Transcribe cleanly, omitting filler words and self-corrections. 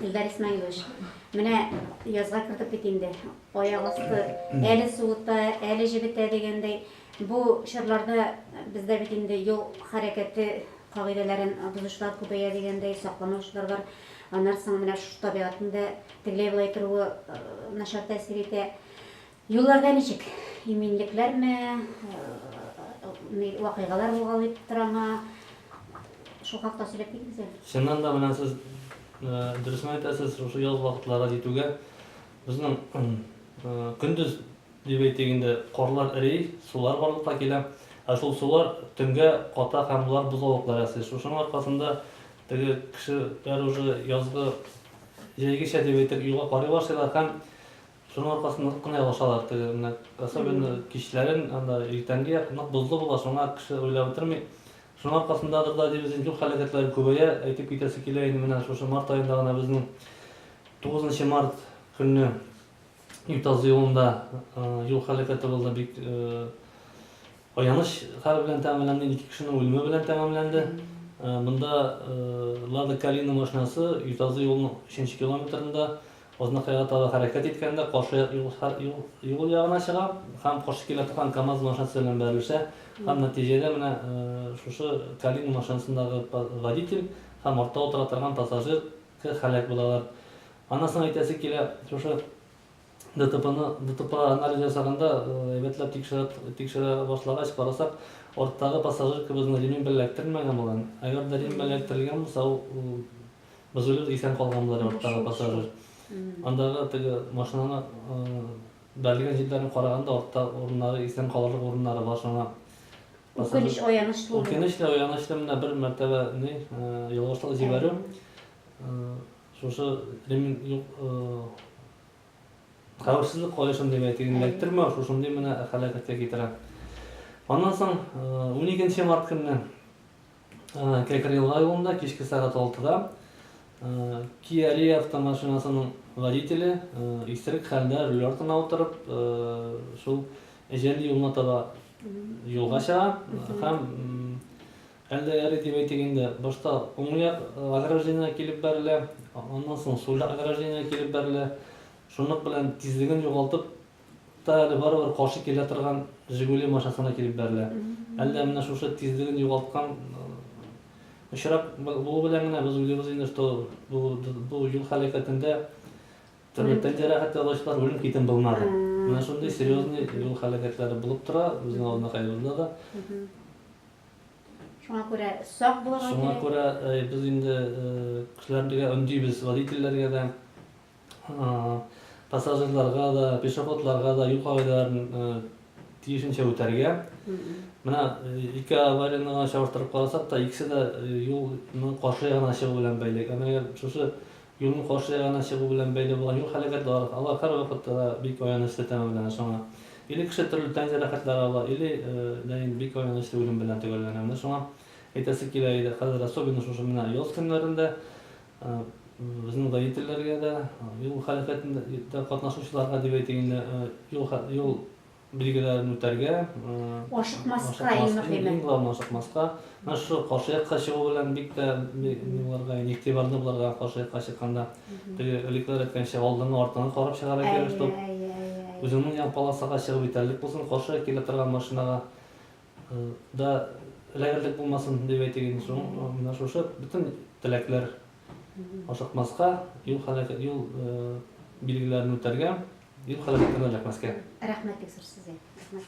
Илдар Исмаилович, менә язга кертеп бит инде. Аяк асты әле суыта, әле җебетә дигәндәй. Бу чорларда бездә бит инде юл хәрәкәте кагыйдәләрен бозучылар күбәя дигәндәй, сакламаучылар бар. Аннан соң менә шу табигатында тегеләй болай торуы начар тәэсир итә. Юлларда ничек? Иминлекләрме, вакыйгалар булгалый торамы? Шул хакта сөйләп китегез әле. Чыннан да менә сез дөресен әйтәсез, шушы яз вакытларга җитүгә безнең көндез дип әйтгәндә карлар эри, сулар барлыкка килә. Шул сулар төнгә ката һәм булар бозылыклар ясый. Шушының аркасында теге кешеләр уже язгы җәйгечә дип әйтеп юлга карый башлыйлар һәм шуның аркасында кына ялашалар. Теге менә особенно кичләрен, анда иртәнге нык бозлы була, шуңа кеше уйлап бетерми. Шуның аркасындадыр да дибез юл хәрәкәтләре күбәя, әйтеп китәсе килә инде менә шушы март аенда гына безнең 9 март көнне Ютазы юлында юл хәрәкәте булды, бик аяныч хәл белән тәмамланды, 2 кешенең үлеме белән тәмамланды. Монда Лада Калина машинасы Ютазы юлының 3 километрында Ознакайга таба хәрәкәт иткәндә каршы юл ягына чыга һәм каршы килә торган КамАЗ машинасы белән бәрелешә. Һәм нәтиҗәдә менә шушы Калина машинасындагы водитель һәм артта утыра торган пассажир һәлак булалар. Аннан соң әйтәсе килә, шушы ДТП анализ ясаганда әйбәтләп тикшерә башлагач карасак, арттагы пассажир безнең ремень белән эләктерелмәгән булган. Әгәр дә ремень белән эләктерелгән булса, ул бозылып исән калган булыр арттагы пассажир. Андагы теге машинаны бәрелгән җирләрен караганда артта урыннары исән калырлык урыннары бар шуңа. Үкенеч аянычлы. Үкенечле аянычлы менә бер мәртәбә ялгышлык җибәрү. Шушы ремень хәвефсезлек каешын дип әйтгән эләктермәү шушындый менә һәлакәткә китерә. Аннан соң 12 март көнне Кәкрелла юлында кичке сәгать 6-да Kia Rio автомашинасының водителе исерек хәлдә руль артына утырып, шул әҗәле юлына таба юлга чыга һәм әлдә дип әйтгәндә башта уң як ограждение килеп бәрелә, аннан соң сул як ограждение килеп бәрелә. Шуның белән тизлеген югалтып та әле барыбер каршы килә торган Жигули машинасына килеп бәрелә. Әлдә менә шушы тизлеген югалткан очрак булу белән генә без уйлыйбыз инде, что бу юл хәрәкәтендә тән җәрәхәт алучылар үлем китен булмады. Менә шундый серьезный юл хәрәкәтләре булып тора безнең Ознакайда да. Шуңа күрә сак булырга кирәк. Шуңа күрә без инде кешеләргә өндибез, водительләргә дә, пассажирларга да, пешеходларга да юл кагыйдәләрен тиешенчә үтәргә. Менә ике аварияны чагыштырып карасак та, икесе дә юлның каршы ягына чыгу белән бәйле. Әмма шушы юлның каршы ягына чыгу белән бәйле булган юл хәрәкәтләре алар һәр вакытта бик аянычлы тәмамлана шуңа. Или кеше төрле тән җәрәхәтләре ала, или бик аянычлы үлем белән төгәлләнә. Шуңа әйтәсе килә иде, хәзер особенно шушы менә яз көннәрендә безнең водительләргә дә, юл хәрәкәтендә катнашучыларга дип әйтгәндә, юл билгеләрен үтәргә, ашыкмаска мөһиме. Ашыкмаска. Менә шу каршы якка чыгу белән бик тә буларга, игътибарлы буларга каршы якка чыкканда, теге элекләр әйткәнчә алдын артын карап чыгара кирәк, что үзеңнең ян полосага чыгып итәрлек булсын, каршы килә торган машинага да эләгерлек булмасын дип әйтгән шул. Менә шушы бөтен теләкләр ашыкмаска, юл билгеләрен үтәргә, юл хәрәкәтенә эләкмәскә. Рәхмәт бик зур сезгә. Рәхмәт.